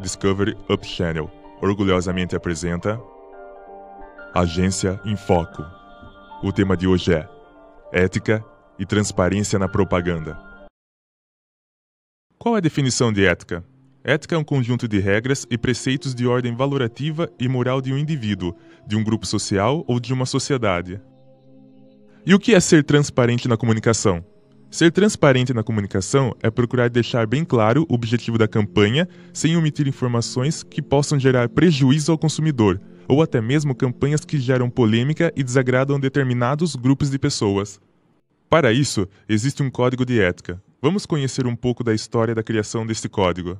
Discovery Up Channel orgulhosamente apresenta Agência em Foco. O tema de hoje é Ética e Transparência na Propaganda. Qual é a definição de ética? Ética é um conjunto de regras e preceitos de ordem valorativa e moral de um indivíduo, de um grupo social ou de uma sociedade. E o que é ser transparente na comunicação? Ser transparente na comunicação é procurar deixar bem claro o objetivo da campanha sem omitir informações que possam gerar prejuízo ao consumidor, ou até mesmo campanhas que geram polêmica e desagradam determinados grupos de pessoas. Para isso, existe um código de ética. Vamos conhecer um pouco da história da criação deste código.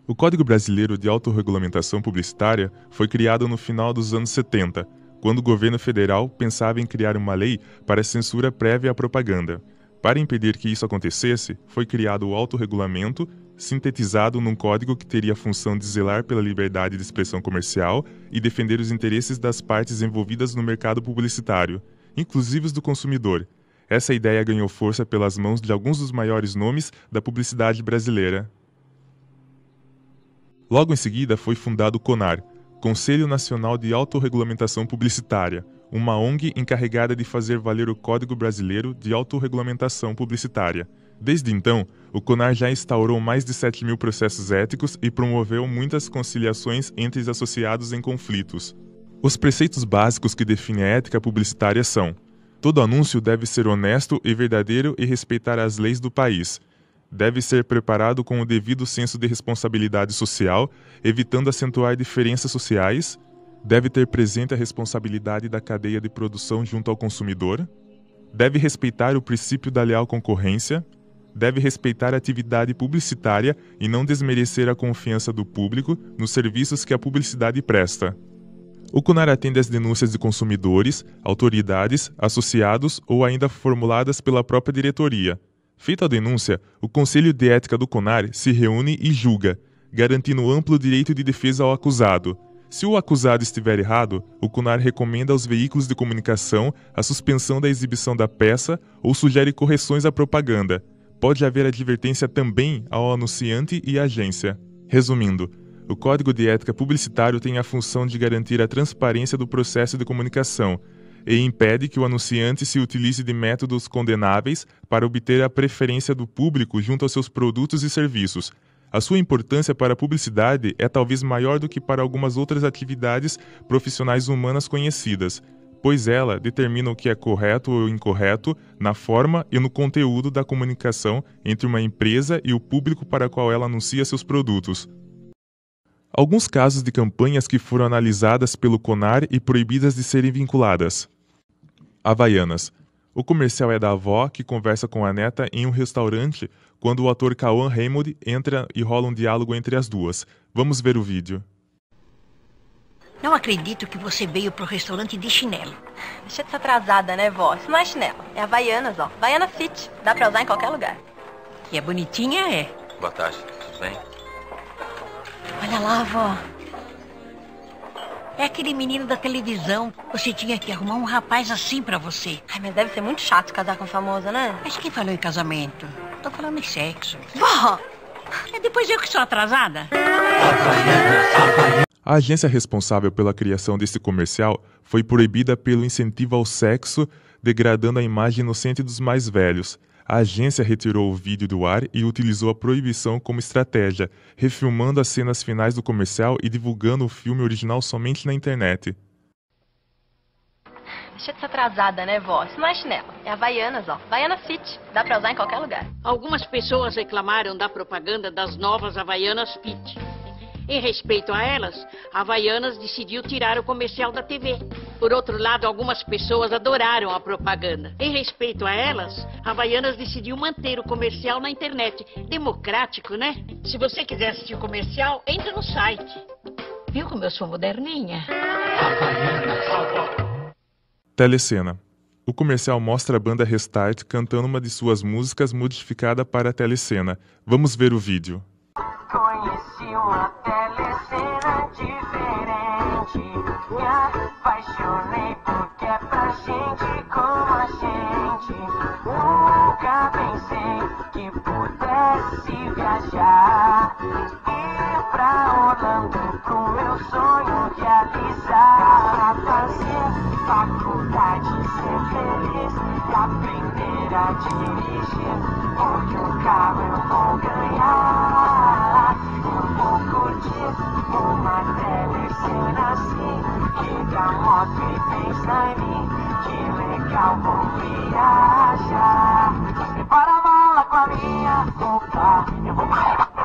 O Código Brasileiro de Autorregulamentação Publicitária foi criado no final dos anos 70, quando o governo federal pensava em criar uma lei para censura prévia à propaganda. Para impedir que isso acontecesse, foi criado o autorregulamento, sintetizado num código que teria a função de zelar pela liberdade de expressão comercial e defender os interesses das partes envolvidas no mercado publicitário, inclusive os do consumidor. Essa ideia ganhou força pelas mãos de alguns dos maiores nomes da publicidade brasileira. Logo em seguida foi fundado o CONAR, Conselho Nacional de Autorregulamentação Publicitária, uma ONG encarregada de fazer valer o Código Brasileiro de Autorregulamentação Publicitária. Desde então, o CONAR já instaurou mais de 7.000 processos éticos e promoveu muitas conciliações entre os associados em conflitos. Os preceitos básicos que definem a ética publicitária são: todo anúncio deve ser honesto e verdadeiro e respeitar as leis do país. Deve ser preparado com o devido senso de responsabilidade social, evitando acentuar diferenças sociais. Deve ter presente a responsabilidade da cadeia de produção junto ao consumidor. Deve respeitar o princípio da leal concorrência. Deve respeitar a atividade publicitária e não desmerecer a confiança do público nos serviços que a publicidade presta. O CONAR atende às denúncias de consumidores, autoridades, associados ou ainda formuladas pela própria diretoria. Feita a denúncia, o Conselho de Ética do CONAR se reúne e julga, garantindo amplo direito de defesa ao acusado. Se o acusado estiver errado, o CONAR recomenda aos veículos de comunicação a suspensão da exibição da peça ou sugere correções à propaganda. Pode haver advertência também ao anunciante e à agência. Resumindo, o Código de Ética Publicitário tem a função de garantir a transparência do processo de comunicação e impede que o anunciante se utilize de métodos condenáveis para obter a preferência do público junto aos seus produtos e serviços. A sua importância para a publicidade é talvez maior do que para algumas outras atividades profissionais humanas conhecidas, pois ela determina o que é correto ou incorreto na forma e no conteúdo da comunicação entre uma empresa e o público para o qual ela anuncia seus produtos. Alguns casos de campanhas que foram analisadas pelo CONAR e proibidas de serem vinculadas. Havaianas. O comercial é da avó que conversa com a neta em um restaurante quando o ator Cauã Raymond entra e rola um diálogo entre as duas. Vamos ver o vídeo. Não acredito que você veio pro restaurante de chinelo. Deixa de ser atrasada, né, vó? Isso não é chinelo, é Havaianas, ó. Havaiana Fit. Dá pra usar em qualquer lugar. E é bonitinha, é? Boa tarde, tudo bem? Olha lá, vó. É aquele menino da televisão. Você tinha que arrumar um rapaz assim pra você. Ai, mas deve ser muito chato casar com famosa, né? Mas quem falou em casamento? Tô falando em sexo. Vó! É depois eu que sou atrasada. A agência responsável pela criação desse comercial foi proibida pelo incentivo ao sexo, degradando a imagem inocente dos mais velhos. A agência retirou o vídeo do ar e utilizou a proibição como estratégia, refilmando as cenas finais do comercial e divulgando o filme original somente na internet. Deixa de ser atrasada, né, vó? Isso não é chinelo, é Havaianas, ó. Havaiana Fit. Dá pra usar em qualquer lugar. Algumas pessoas reclamaram da propaganda das novas Havaianas Fit. Em respeito a elas, a Havaianas decidiu tirar o comercial da TV. Por outro lado, algumas pessoas adoraram a propaganda. Em respeito a elas, a Havaianas decidiu manter o comercial na internet. Democrático, né? Se você quiser assistir o comercial, entra no site. Viu como eu sou moderninha? Telecena. O comercial mostra a banda Restart cantando uma de suas músicas modificada para a telecena. Vamos ver o vídeo. Conheci uma telecena diferente. Me apaixonei porque é pra gente como a gente. Nunca pensei que pudesse viajar, ir pra onde a dirigir, porque o carro eu vou ganhar. Um pouco de uma telecena assim, liga a moto e pensa em mim, que legal, vou viajar. Prepara a mala com a minha roupa, eu vou...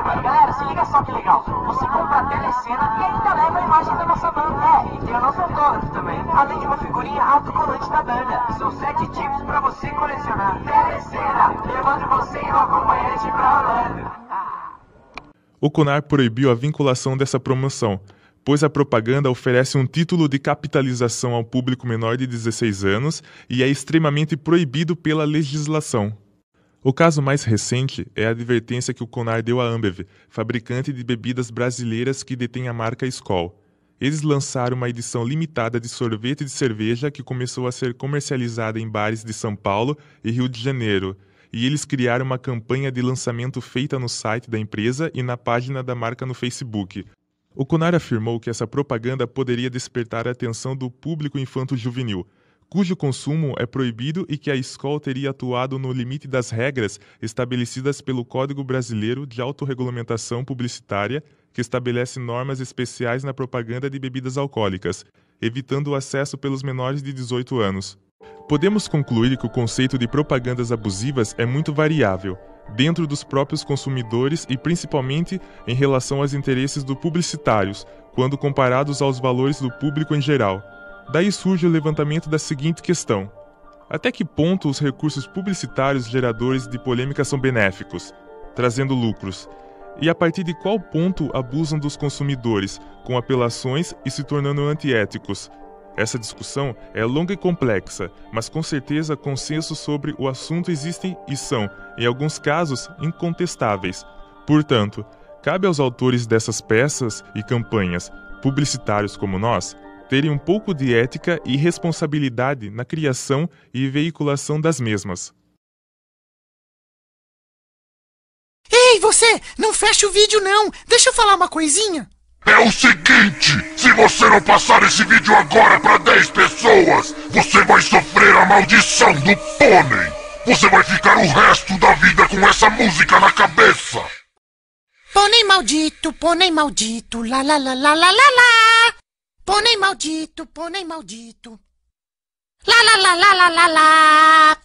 Galera, se liga só que legal, você compra a telecena e ainda leva a imagem da nossa banda. E tem o nosso autógrafo também, além de uma figurinha autocolante da banda. São 7 tipos pra você colecionar. Telecena, levando você e o acompanhante pra Orlando. O CONAR proibiu a vinculação dessa promoção, pois a propaganda oferece um título de capitalização ao público menor de 16 anos e é extremamente proibido pela legislação. O caso mais recente é a advertência que o CONAR deu à Ambev, fabricante de bebidas brasileiras que detém a marca Skol. Eles lançaram uma edição limitada de sorvete de cerveja que começou a ser comercializada em bares de São Paulo e Rio de Janeiro, e eles criaram uma campanha de lançamento feita no site da empresa e na página da marca no Facebook. O CONAR afirmou que essa propaganda poderia despertar a atenção do público infanto-juvenil, cujo consumo é proibido e que a Skol teria atuado no limite das regras estabelecidas pelo Código Brasileiro de Autorregulamentação Publicitária, que estabelece normas especiais na propaganda de bebidas alcoólicas, evitando o acesso pelos menores de 18 anos. Podemos concluir que o conceito de propagandas abusivas é muito variável, dentro dos próprios consumidores e principalmente em relação aos interesses dos publicitários, quando comparados aos valores do público em geral. Daí surge o levantamento da seguinte questão: até que ponto os recursos publicitários geradores de polêmica são benéficos, trazendo lucros? E a partir de qual ponto abusam dos consumidores, com apelações e se tornando antiéticos? Essa discussão é longa e complexa, mas com certeza consensos sobre o assunto existem e são, em alguns casos, incontestáveis. Portanto, cabe aos autores dessas peças e campanhas, publicitários como nós, terem um pouco de ética e responsabilidade na criação e veiculação das mesmas. Ei, você! Não fecha o vídeo, não! Deixa eu falar uma coisinha! É o seguinte, se você não passar esse vídeo agora para 10 pessoas, você vai sofrer a maldição do pônei. Você vai ficar o resto da vida com essa música na cabeça. Pônei maldito, lá lá lá lá lá lá lá. Pônei maldito, lá lá lá lá lá lá lá.